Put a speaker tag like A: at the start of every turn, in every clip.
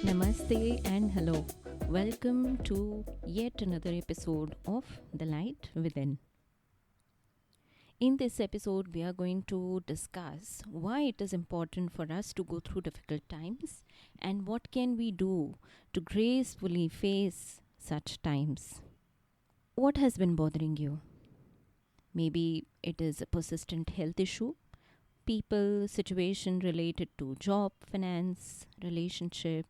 A: Namaste and hello. Welcome to yet another episode of The Light Within. In this episode, we are going to discuss why it is important for us to go through difficult times and what can we do to gracefully face such times. What has been bothering you? Maybe it is a persistent health issue, people, situation related to job, finance, relationship,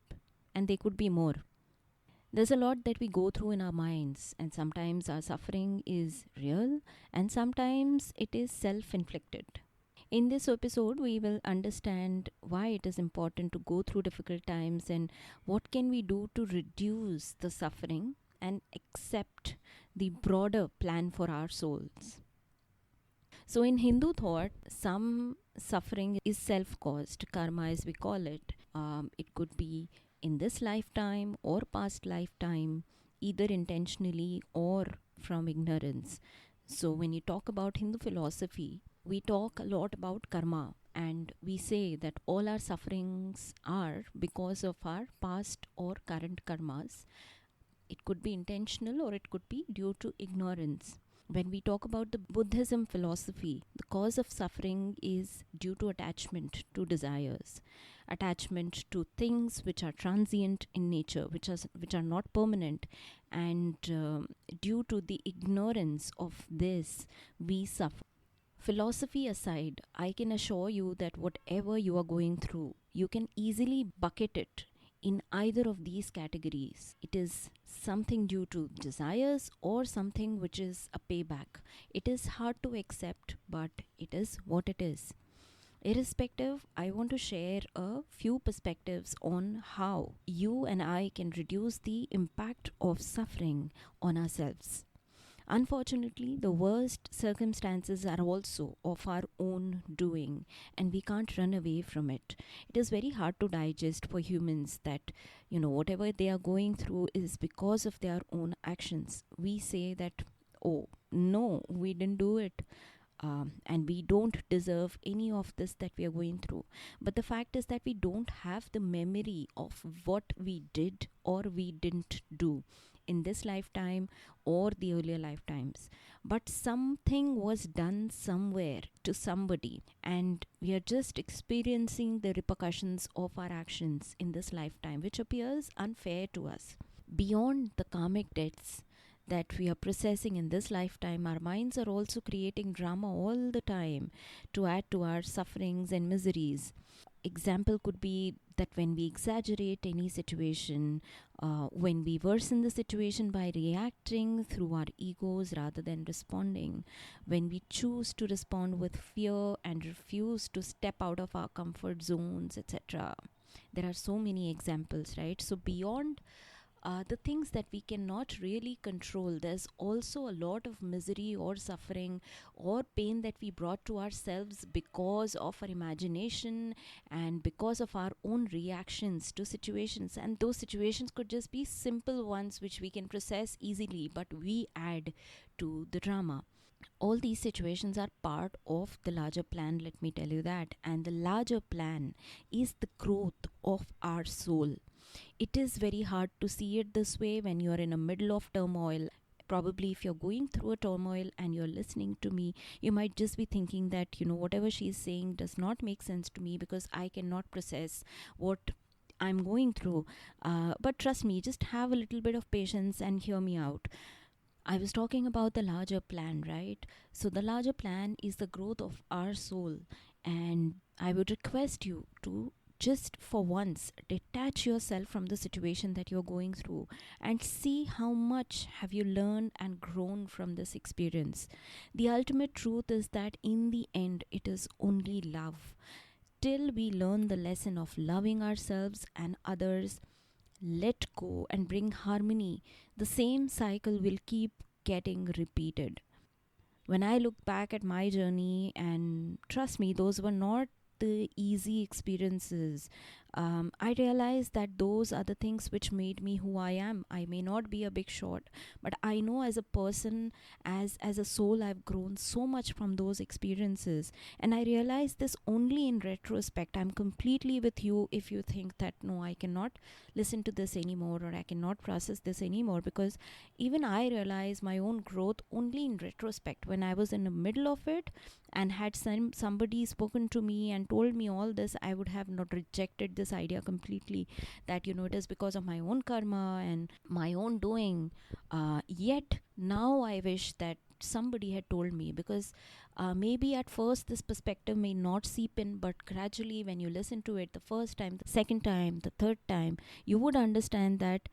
A: and there could be more. There's a lot that we go through in our minds, and sometimes our suffering is real, and sometimes it is self inflicted. In this episode, we will understand why it is important to go through difficult times and what can we do to reduce the suffering and accept the broader plan for our souls. So, in Hindu thought, some suffering is self caused, karma as we call it. It could be in this lifetime or past lifetime, either intentionally or from ignorance. So, when you talk about Hindu philosophy, we talk a lot about karma and we say that all our sufferings are because of our past or current karmas. It could be intentional or it could be due to ignorance. When we talk about the Buddhism philosophy, the cause of suffering is due to attachment to desires, attachment to things which are transient in nature, which are not permanent, and due to the ignorance of this, we suffer. Philosophy aside, I can assure you that whatever you are going through, you can easily bucket it in either of these categories. It is something due to desires or something which is a payback. It is hard to accept, but it is what it is. Irrespective, I want to share a few perspectives on how you and I can reduce the impact of suffering on ourselves. Unfortunately, the worst circumstances are also of our own doing, and we can't run away from it. It is very hard to digest for humans that, whatever they are going through is because of their own actions. We say that, oh, no, we didn't do it. And we don't deserve any of this that we are going through. But the fact is that we don't have the memory of what we did or we didn't do in this lifetime or the earlier lifetimes. But something was done somewhere to somebody, and we are just experiencing the repercussions of our actions in this lifetime, which appears unfair to us. Beyond the karmic debts that we are processing in this lifetime, our minds are also creating drama all the time to add to our sufferings and miseries. Example could be that when we exaggerate any situation, when we worsen the situation by reacting through our egos rather than responding, when we choose to respond with fear and refuse to step out of our comfort zones, etc. There are so many examples, right? So, beyond the things that we cannot really control, there's also a lot of misery or suffering or pain that we brought to ourselves because of our imagination and because of our own reactions to situations. And those situations could just be simple ones which we can process easily, but we add to the drama. All these situations are part of the larger plan, let me tell you that. And the larger plan is the growth of our soul. It is very hard to see it this way when you are in the middle of turmoil. Probably, if you're going through a turmoil and you're listening to me, you might just be thinking that, whatever she's saying does not make sense to me because I cannot process what I'm going through. But trust me, just have a little bit of patience and hear me out. I was talking about the larger plan, right? So, the larger plan is the growth of our soul, and I would request you to just for once detach yourself from the situation that you're going through and see how much have you learned and grown from this experience. The ultimate truth is that in the end it is only love. Till we learn the lesson of loving ourselves and others, let go and bring harmony, the same cycle will keep getting repeated. When I look back at my journey, and trust me, those were not the easy experiences. I realized that those are the things which made me who I am. I may not be a big shot, but I know as a person, as a soul, I've grown so much from those experiences. And I realized this only in retrospect. I'm completely with you if you think that no, I cannot listen to this anymore, or I cannot process this anymore, because even I realized my own growth only in retrospect. When I was in the middle of it and had somebody spoken to me and told me all this, I would have not rejected this idea completely, that it is because of my own karma and my own doing. Yet now I wish that somebody had told me, because maybe at first this perspective may not seep in, but gradually when you listen to it the first time, the second time, the third time, you would understand that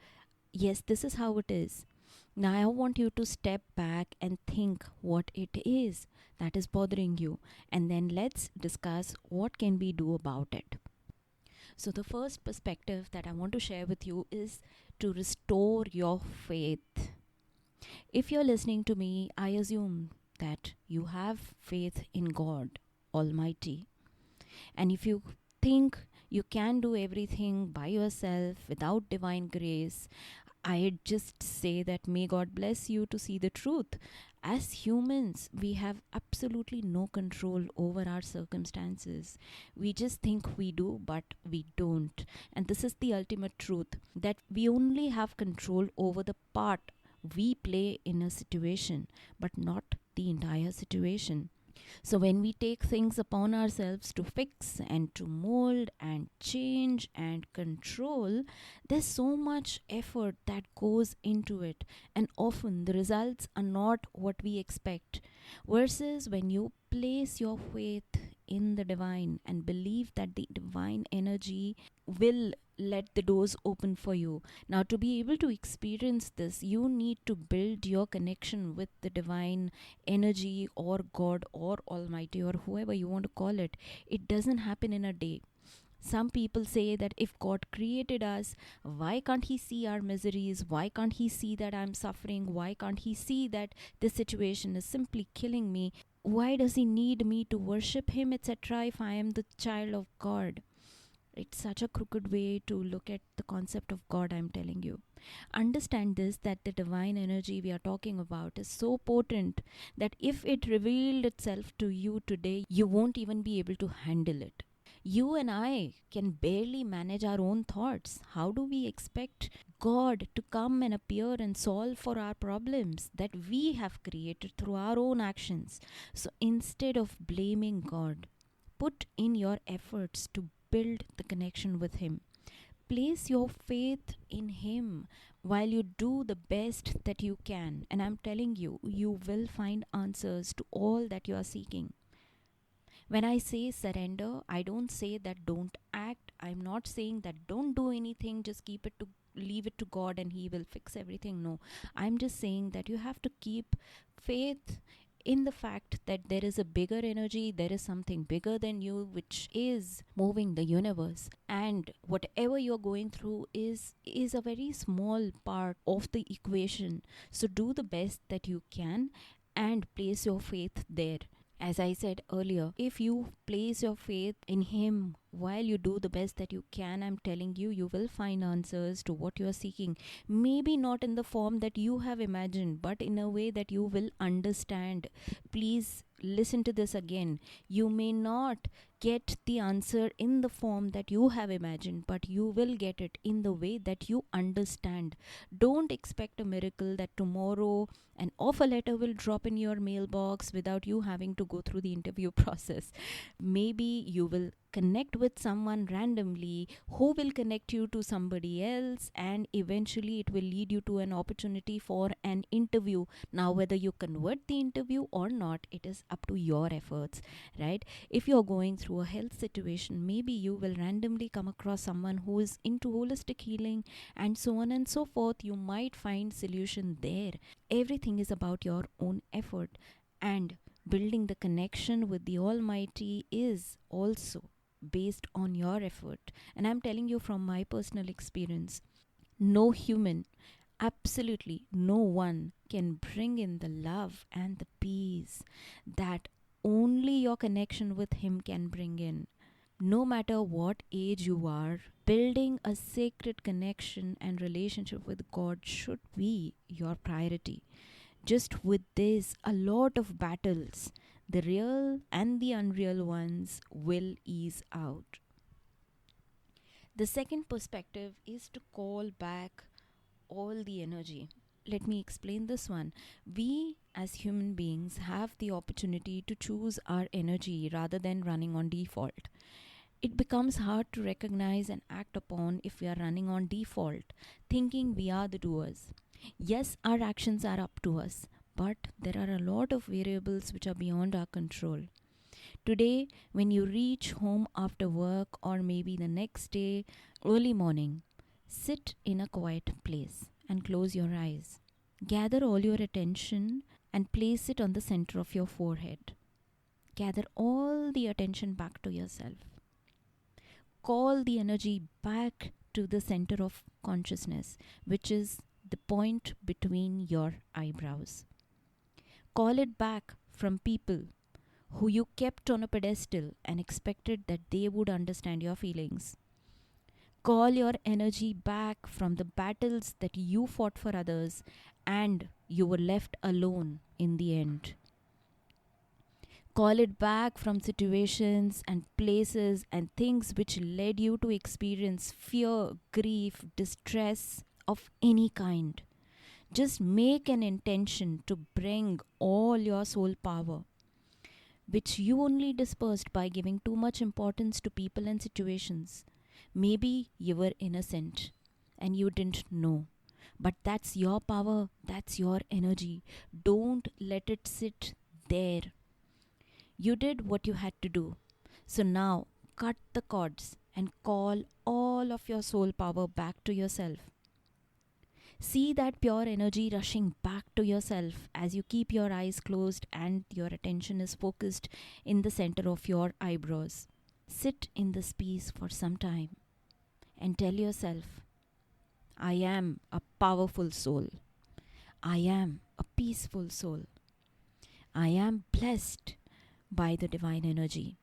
A: yes, this is how it is. Now, I want you to step back and think what it is that is bothering you, and then let's discuss what can we do about it. So, the first perspective that I want to share with you is to restore your faith. If you're listening to me, I assume that you have faith in God Almighty. And if you think you can do everything by yourself without divine grace, I'd just say that may God bless you to see the truth. As humans, we have absolutely no control over our circumstances. We just think we do, but we don't. And this is the ultimate truth, that we only have control over the part we play in a situation, but not the entire situation. So, when we take things upon ourselves to fix and to mold and change and control, there's so much effort that goes into it, and often the results are not what we expect. Versus when you place your faith in the divine and believe that the divine energy will let the doors open for you. Now, to be able to experience this, you need to build your connection with the divine energy or God or Almighty or whoever you want to call it. It doesn't happen in a day. Some people say that if God created us, why can't He see our miseries? Why can't He see that I'm suffering? Why can't He see that this situation is simply killing me? Why does He need me to worship Him, etc., if I am the child of God? It's such a crooked way to look at the concept of God, I'm telling you. Understand this, that the divine energy we are talking about is so potent that if it revealed itself to you today, you won't even be able to handle it. You and I can barely manage our own thoughts. How do we expect God to come and appear and solve for our problems that we have created through our own actions? So instead of blaming God, put in your efforts to build the connection with Him. Place your faith in Him while you do the best that you can. And I'm telling you, you will find answers to all that you are seeking. When I say surrender, I don't say that don't act. I'm not saying that don't do anything, just leave it to God and He will fix everything. No. I'm just saying that you have to keep faith in the fact that there is a bigger energy, there is something bigger than you which is moving the universe, and whatever you're going through is a very small part of the equation. So do the best that you can and place your faith there. As I said earlier, if you place your faith in Him while you do the best that you can, I'm telling you, you will find answers to what you are seeking. Maybe not in the form that you have imagined, but in a way that you will understand. Please listen to this again. You may not get the answer in the form that you have imagined, but you will get it in the way that you understand. Don't expect a miracle that tomorrow an offer letter will drop in your mailbox without you having to go through the interview process. Maybe you will connect with someone randomly who will connect you to somebody else, and eventually it will lead you to an opportunity for an interview. Now, whether you convert the interview or not, it is up to your efforts, right? If you're going through a health situation, maybe you will randomly come across someone who is into holistic healing and so on and so forth. You might find solution there. Everything is about your own effort, and building the connection with the Almighty is also based on your effort. And I'm telling you from my personal experience, no human, absolutely no one, can bring in the love and the peace that only your connection with Him can bring in. No matter what age you are, building a sacred connection and relationship with God should be your priority. Just with this, a lot of battles, the real and the unreal ones, will ease out. The second perspective is to call back all the energy. Let me explain this one. We as human beings have the opportunity to choose our energy rather than running on default. It becomes hard to recognize and act upon if we are running on default, thinking we are the doers. Yes, our actions are up to us, but there are a lot of variables which are beyond our control. Today, when you reach home after work or maybe the next day, early morning, sit in a quiet place and close your eyes. Gather all your attention and place it on the center of your forehead. Gather all the attention back to yourself. Call the energy back to the center of consciousness, which is the point between your eyebrows. Call it back from people who you kept on a pedestal and expected that they would understand your feelings. Call your energy back from the battles that you fought for others and you were left alone in the end. Call it back from situations and places and things which led you to experience fear, grief, distress of any kind. Just make an intention to bring all your soul power, which you only dispersed by giving too much importance to people and situations. Maybe you were innocent and you didn't know. But that's your power, that's your energy. Don't let it sit there. You did what you had to do. So now cut the cords and call all of your soul power back to yourself. See that pure energy rushing back to yourself as you keep your eyes closed and your attention is focused in the center of your eyebrows. Sit in this peace for some time and tell yourself, I am a powerful soul. I am a peaceful soul. I am blessed by the divine energy.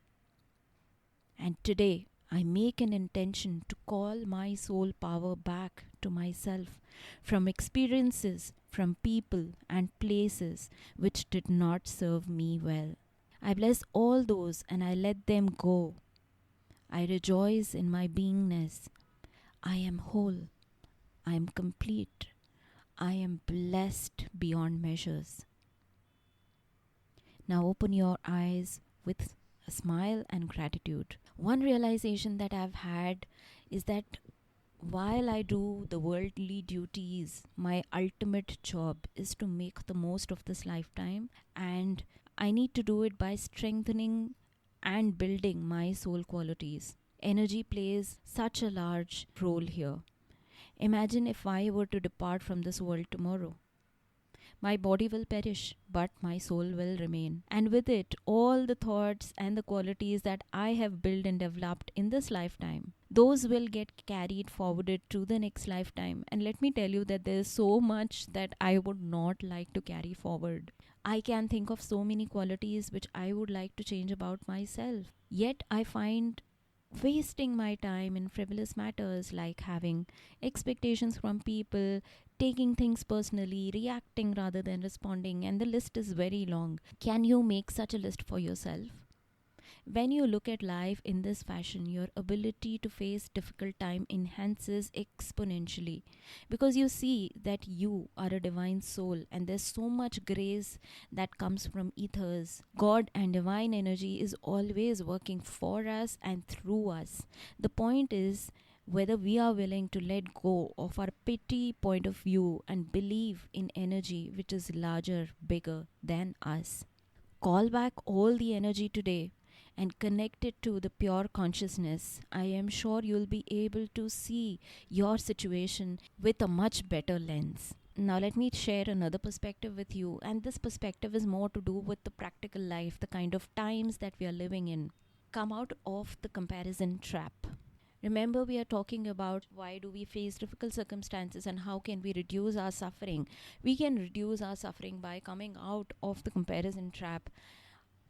A: And today, I make an intention to call my soul power back to myself from experiences, from people and places which did not serve me well. I bless all those and I let them go. I rejoice in my beingness. I am whole. I am complete. I am blessed beyond measures. Now open your eyes with a smile and gratitude. One realization that I've had is that while I do the worldly duties, my ultimate job is to make the most of this lifetime, and I need to do it by strengthening and building my soul qualities. Energy plays such a large role here. Imagine if I were to depart from this world tomorrow. My body will perish, but my soul will remain. And with it, all the thoughts and the qualities that I have built and developed in this lifetime, those will get carried forwarded to the next lifetime. And let me tell you that there is so much that I would not like to carry forward. I can think of so many qualities which I would like to change about myself. Yet I find wasting my time in frivolous matters like having expectations from people, taking things personally, reacting rather than responding, and the list is very long. Can you make such a list for yourself? When you look at life in this fashion, your ability to face difficult time enhances exponentially because you see that you are a divine soul and there's so much grace that comes from ethers. God and divine energy is always working for us and through us. The point is whether we are willing to let go of our petty point of view and believe in energy which is larger, bigger than us. Call back all the energy today and connect it to the pure consciousness. I am sure you'll be able to see your situation with a much better lens. Now, let me share another perspective with you, and this perspective is more to do with the practical life, the kind of times that we are living in. Come out of the comparison trap. Remember, we are talking about why do we face difficult circumstances and how can we reduce our suffering. We can reduce our suffering by coming out of the comparison trap.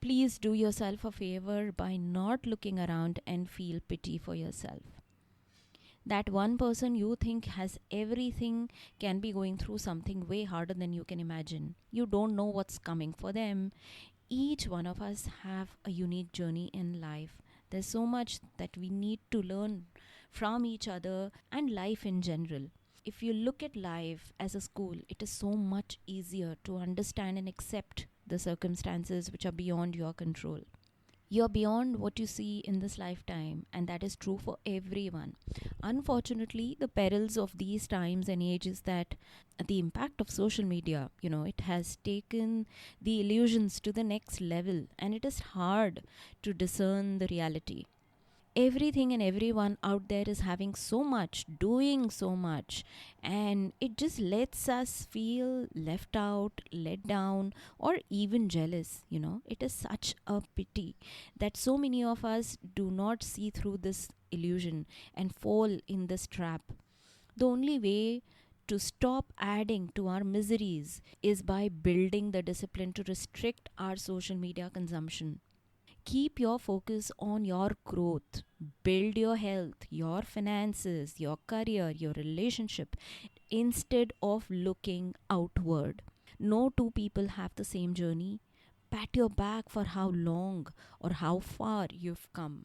A: Please do yourself a favor by not looking around and feel pity for yourself. That one person you think has everything can be going through something way harder than you can imagine. You don't know what's coming for them. Each one of us have a unique journey in life. There's so much that we need to learn from each other and life in general. If you look at life as a school, it is so much easier to understand and accept the circumstances which are beyond your control. You're beyond what you see in this lifetime, and that is true for everyone. Unfortunately, the perils of these times and ages that the impact of social media, it has taken the illusions to the next level, and it is hard to discern the reality. Everything and everyone out there is having so much, doing so much, and it just lets us feel left out, let down, or even jealous. It is such a pity that so many of us do not see through this illusion and fall in this trap. The only way to stop adding to our miseries is by building the discipline to restrict our social media consumption. Keep your focus on your growth. Build your health, your finances, your career, your relationship instead of looking outward. No two people have the same journey. Pat your back for how long or how far you've come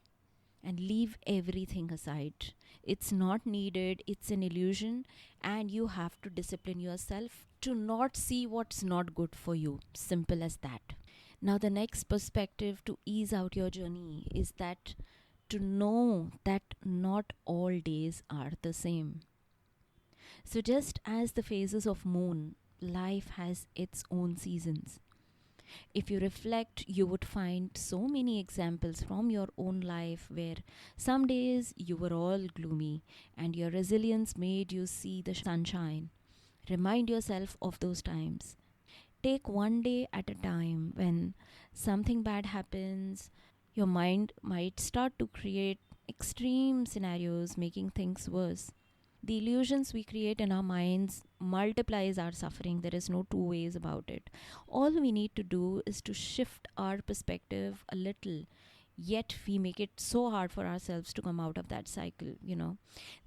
A: and leave everything aside. It's not needed, it's an illusion, and you have to discipline yourself to not see what's not good for you. Simple as that. Now, the next perspective to ease out your journey is that to know that not all days are the same. So, just as the phases of moon, life has its own seasons. If you reflect, you would find so many examples from your own life where some days you were all gloomy and your resilience made you see the sunshine. Remind yourself of those times. Take one day at a time. When something bad happens, your mind might start to create extreme scenarios, making things worse. The illusions we create in our minds multiplies our suffering. There is no two ways about it. All we need to do is to shift our perspective a little, yet we make it so hard for ourselves to come out of that cycle.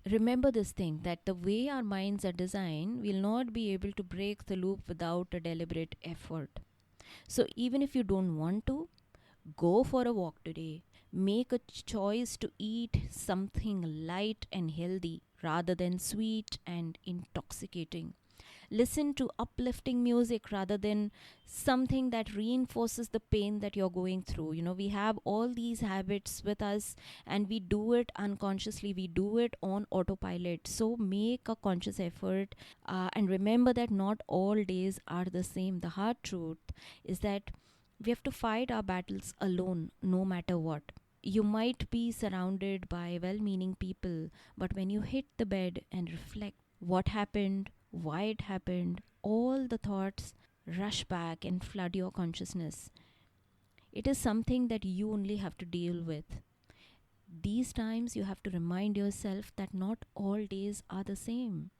A: Remember this thing, that the way our minds are designed, we'll not be able to break the loop without a deliberate effort. So even if you don't want to, go for a walk today. Make a choice to eat something light and healthy rather than sweet and intoxicating. Listen to uplifting music rather than something that reinforces the pain that you're going through. We have all these habits with us and we do it unconsciously, we do it on autopilot. So make a conscious effort, and remember that not all days are the same. The hard truth is that we have to fight our battles alone, no matter what. You might be surrounded by well meaning people, but when you hit the bed and reflect what happened, why it happened, all the thoughts rush back and flood your consciousness. It is something that you only have to deal with. These times, you have to remind yourself that not all days are the same.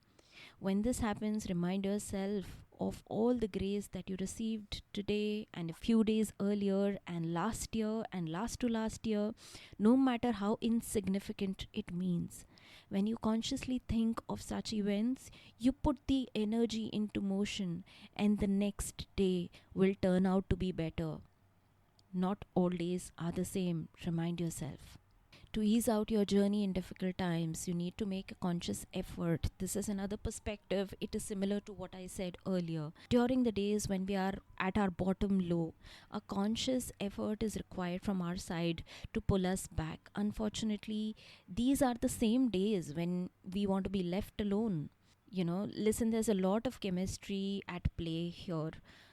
A: When this happens, remind yourself of all the grace that you received today and a few days earlier and last year and last to last year, no matter how insignificant it means. When you consciously think of such events, you put the energy into motion, and the next day will turn out to be better. Not all days are the same, remind yourself. To ease out your journey in difficult times, you need to make a conscious effort. This is another perspective. It is similar to what I said earlier. During the days when we are at our bottom low, a conscious effort is required from our side to pull us back. Unfortunately, these are the same days when we want to be left alone. Listen, there's a lot of chemistry at play here.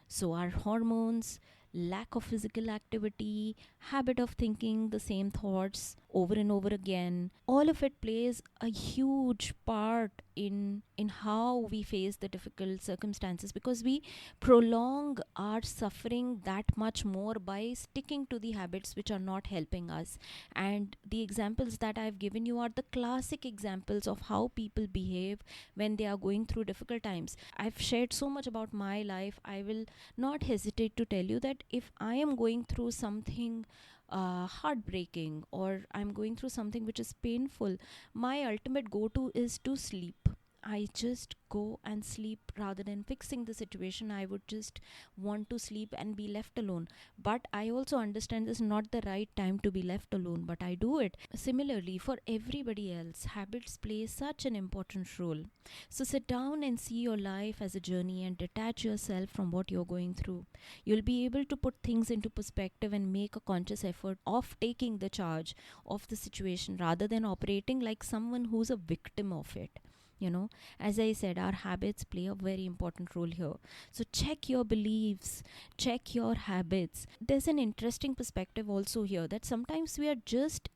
A: So, our hormones, lack of physical activity, habit of thinking the same thoughts over and over again, all of it plays a huge part in how we face the difficult circumstances, because we prolong our suffering that much more by sticking to the habits which are not helping us. And the examples that I've given you are the classic examples of how people behave when they are going through difficult times. I've shared so much about my life. I will not hesitate to tell you that if I am going through something heartbreaking, or I'm going through something which is painful, my ultimate go to is to sleep. I just go and sleep rather than fixing the situation. I would just want to sleep and be left alone. But I also understand this is not the right time to be left alone, but I do it. Similarly, for everybody else, habits play such an important role. So sit down and see your life as a journey and detach yourself from what you're going through. You'll be able to put things into perspective and make a conscious effort of taking the charge of the situation rather than operating like someone who's a victim of it. You know, as I said, our habits play a very important role here. So check your beliefs, check your habits. There's an interesting perspective also here that sometimes we are just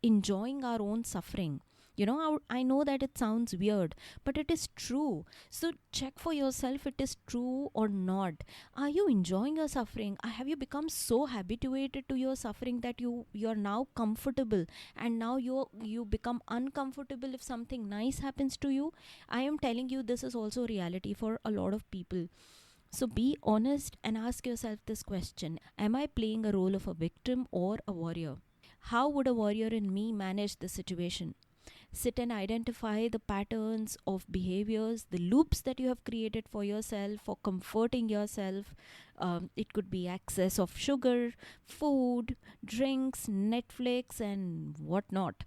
A: enjoying our own suffering. You know, I know that it sounds weird, but it is true. So check for yourself, it is true or not. Are you enjoying your suffering? Have you become so habituated to your suffering that you're now comfortable, and now you become uncomfortable if something nice happens to you? I am telling you, this is also reality for a lot of people. So be honest and ask yourself this question: am I playing a role of a victim or a warrior? How would a warrior in me manage the situation? Sit and identify the patterns of behaviors, the loops that you have created for yourself, for comforting yourself. It could be excess of sugar, food, drinks, Netflix, and whatnot.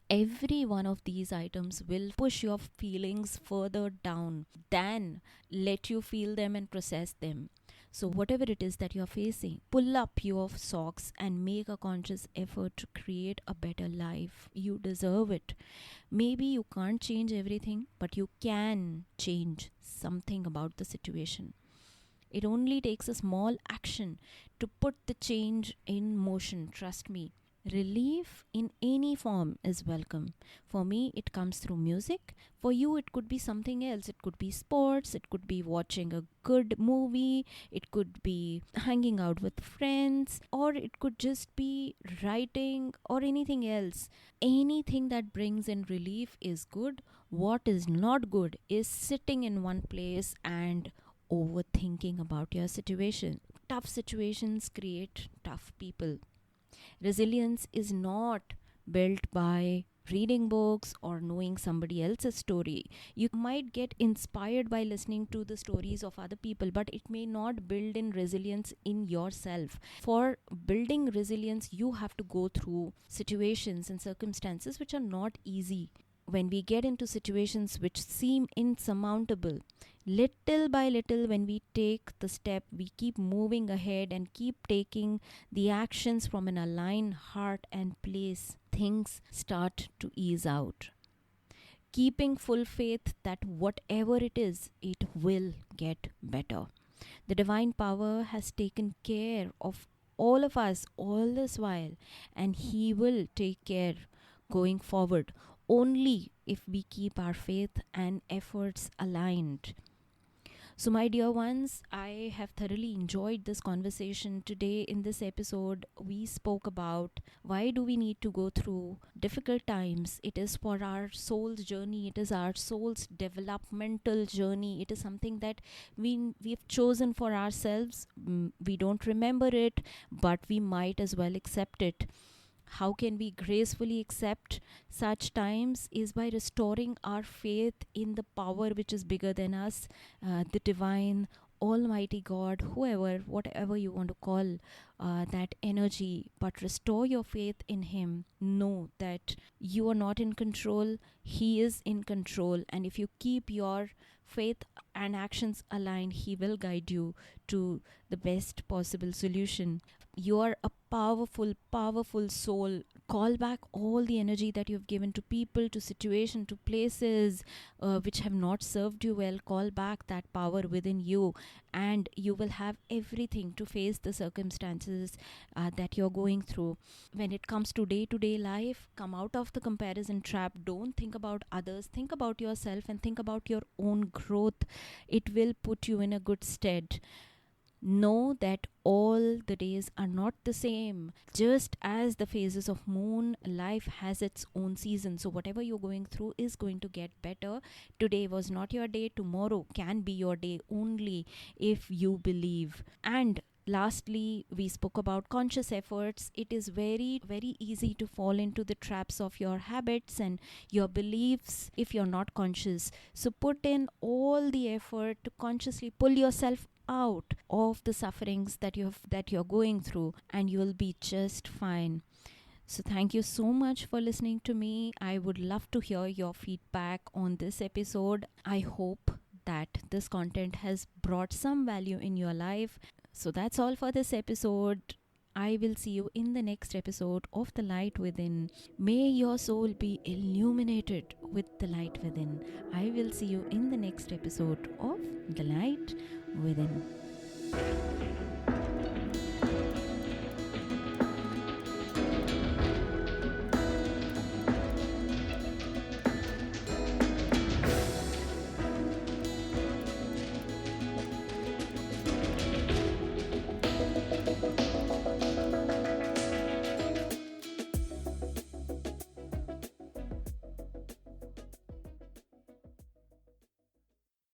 A: Every one of these items will push your feelings further down than let you feel them and process them. So, whatever it is that you're facing, pull up your socks and make a conscious effort to create a better life. You deserve it. Maybe you can't change everything, but you can change something about the situation. It only takes a small action to put the change in motion, trust me. Relief in any form is welcome. For me, it comes through music. For you, it could be something else. It could be sports, it could be watching a good movie, it could be hanging out with friends, or it could just be writing or anything else. Anything that brings in relief is good. What is not good is sitting in one place and overthinking about your situation. Tough situations create tough people. Resilience is not built by reading books or knowing somebody else's story. You might get inspired by listening to the stories of other people, but it may not build in resilience in yourself. For building resilience, you have to go through situations and circumstances which are not easy. When we get into situations which seem insurmountable, little by little, when we take the step, we keep moving ahead and keep taking the actions from an aligned heart and place, things start to ease out. Keeping full faith that whatever it is, it will get better. The divine power has taken care of all of us all this while, and He will take care going forward only if we keep our faith and efforts aligned. So, my dear ones, I have thoroughly enjoyed this conversation. Today, in this episode, we spoke about why do we need to go through difficult times. It is for our soul's journey, it is our soul's developmental journey. It is something that we've chosen for ourselves. We don't remember it, but we might as well accept it. How can we gracefully accept such times is by restoring our faith in the power which is bigger than us, the divine, almighty God, whoever, whatever you want to call that energy. But restore your faith in Him. Know that you are not in control, He is in control. And if you keep your faith and actions aligned, He will guide you to the best possible solution. You are a powerful, powerful soul. Call back all the energy that you've given to people, to situation, to places which have not served you well. Call back that power within you, and you will have everything to face the circumstances that you're going through. When it comes to day life, come out of the comparison trap. Don't think about others, think about yourself and think about your own growth. It will put you in a good stead. Know that all the days are not the same. Just as the phases of moon, life has its own season. So whatever you're going through is going to get better. Today was not your day, tomorrow can be your day only if you believe. And lastly, we spoke about conscious efforts. It is very easy to fall into the traps of your habits and your beliefs if you're not conscious. So put in all the effort to consciously pull yourself out of the sufferings that you're going through, and you'll be just fine. So thank you so much for listening to me. I would love to hear your feedback on this episode. I hope that this content has brought some value in your life. So that's all for this episode. I will see you in the next episode of The Light Within. May your soul be illuminated with the light within. I will see you in the next episode of The Light Within.